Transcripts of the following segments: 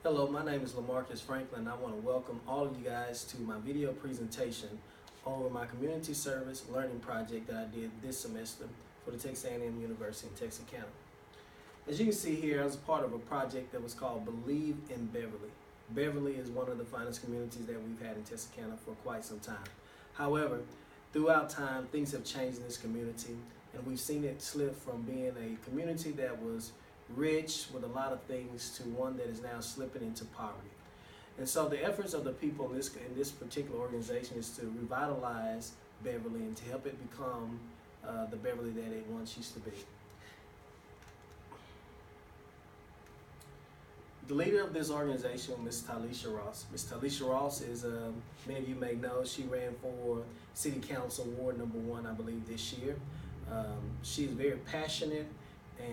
Hello, my name is LaMarcus Franklin. I want to welcome all of you guys to my video presentation over my community service learning project that I did this semester for the Texas A&M University in Texarkana. As you can see here, I was part of a project that was called Believe in Beverly. Beverly is one of the finest communities that we've had in Texarkana for quite some time. However, throughout time, things have changed in this community, and we've seen it slip from being a community that was rich with a lot of things to one that is now slipping into poverty. And so the efforts of the people in this particular organization is to revitalize Beverly and to help it become the Beverly that it once used to be. The leader of this organization, Ms. Talisha Ross. Ms. Talisha Ross is, many of you may know, she ran for City Council Ward number 1, I believe, this year. She is very passionate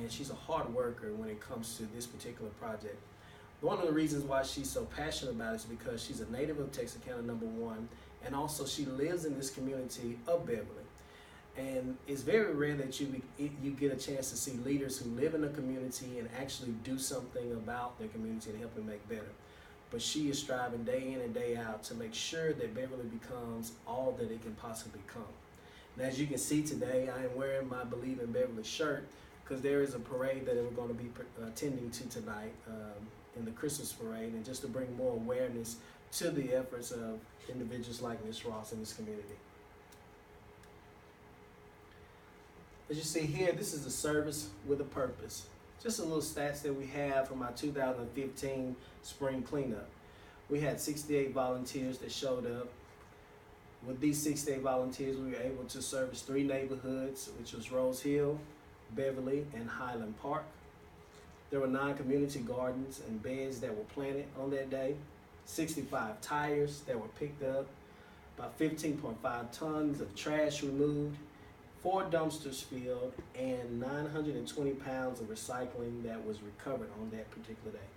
and she's a hard worker when it comes to this particular project. One of the reasons why she's so passionate about it is because she's a native of Texarkana, number 1, and also she lives in this community of Beverly. And it's very rare that you get a chance to see leaders who live in a community and actually do something about their community and help it make better. But she is striving day in and day out to make sure that Beverly becomes all that it can possibly become. And as you can see today, I am wearing my Believe in Beverly shirt because there is a parade that we're going to be attending to tonight in the Christmas parade, and just to bring more awareness to the efforts of individuals like Ms. Ross in this community. As you see here, this is a service with a purpose. Just a little stats that we have from our 2015 spring cleanup. We had 68 volunteers that showed up. With these 68 volunteers, we were able to service 3 neighborhoods, which was Rose Hill, Beverly, and Highland Park. There were 9 community gardens and beds that were planted on that day, 65 tires that were picked up, about 15.5 tons of trash removed, 4 dumpsters filled, and 920 pounds of recycling that was recovered on that particular day.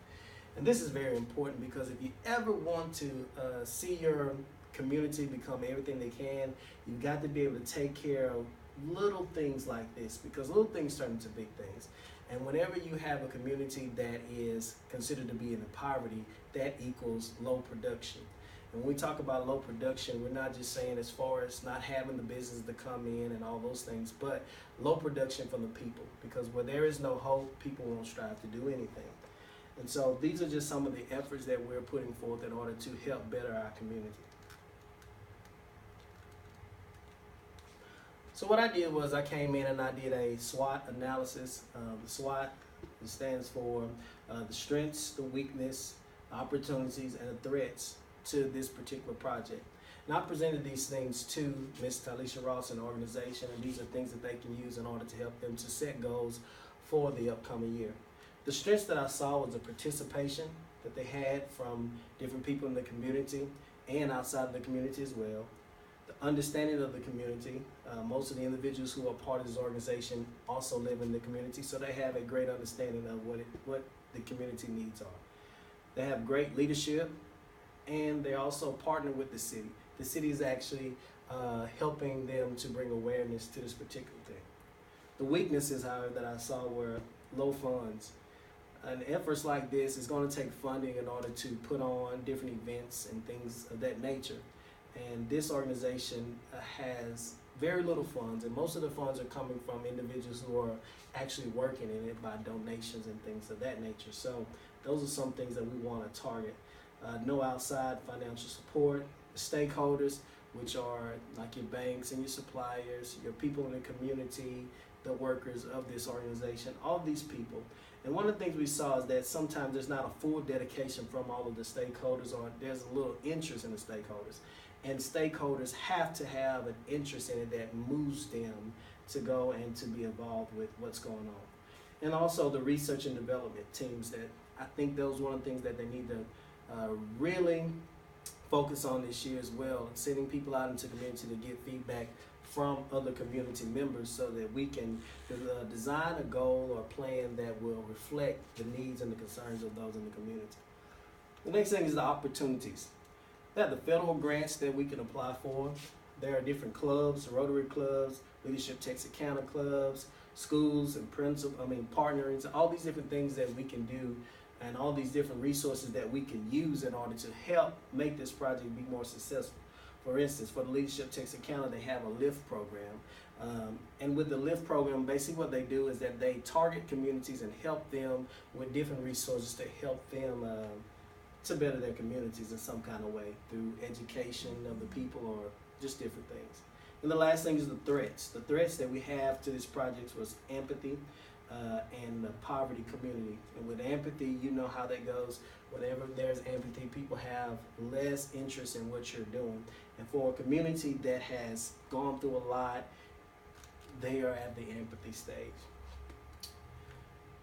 And this is very important because if you ever want to see your community become everything they can, you've got to be able to take care of little things like this, because little things turn into big things. And whenever you have a community that is considered to be in poverty, that equals low production. And when we talk about low production, we're not just saying as far as not having the business to come in and all those things, but low production from the people, because where there is no hope, people won't strive to do anything. And so these are just some of the efforts that we're putting forth in order to help better our community. So what I did was I came in and I did a SWOT analysis. The SWOT stands for the strengths, the weakness, opportunities, and the threats to this particular project. And I presented these things to Ms. Talisha Ross and the organization, and these are things that they can use in order to help them to set goals for the upcoming year. The strengths that I saw was the participation that they had from different people in the community and outside of the community as well. The understanding of the community. Most of the individuals who are part of this organization also live in the community, so they have a great understanding of what the community needs are. They have great leadership, and they also partner with the city. The city is actually helping them to bring awareness to this particular thing. The weaknesses, however, that I saw were low funds. And efforts like this is going to take funding in order to put on different events and things of that nature. And this organization has very little funds, and most of the funds are coming from individuals who are actually working in it by donations and things of that nature. So those are some things that we want to target. No outside financial support, stakeholders, which are like your banks and your suppliers, your people in the community, the workers of this organization, all these people. And one of the things we saw is that sometimes there's not a full dedication from all of the stakeholders, or there's a little interest in the stakeholders. And stakeholders have to have an interest in it that moves them to go and to be involved with what's going on. And also the research and development teams, that I think those are one of the things that they need to really focus on this year as well, and sending people out into the community to get feedback from other community members so that we can design a goal or plan that will reflect the needs and the concerns of those in the community. The next thing is the opportunities. They have the federal grants that we can apply for. There are different clubs, Rotary clubs, Leadership Texarkana clubs, schools and partnering, all these different things that we can do and all these different resources that we can use in order to help make this project be more successful. For instance, for the Leadership Texarkana, they have a LIFT program. And with the LIFT program, basically what they do is that they target communities and help them with different resources to help them to better their communities in some kind of way through education of the people or just different things. And the last thing is the threats. The threats that we have to this project was empathy and the poverty community. And with empathy, you know how that goes. Whenever there's empathy, people have less interest in what you're doing. And for a community that has gone through a lot, they are at the empathy stage.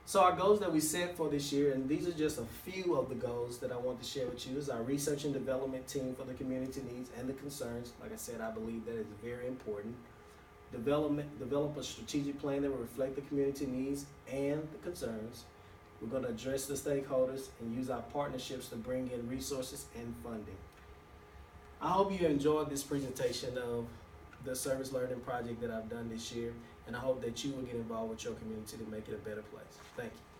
So our goals that we set for this year, and these are just a few of the goals that I want to share with you, is our research and development team for the community needs and the concerns. Like I said, I believe that is very important. Develop a strategic plan that will reflect the community needs and the concerns. We're going to address the stakeholders and use our partnerships to bring in resources and funding. I hope you enjoyed this presentation of the service learning project that I've done this year, and I hope that you will get involved with your community to make it a better place. Thank you.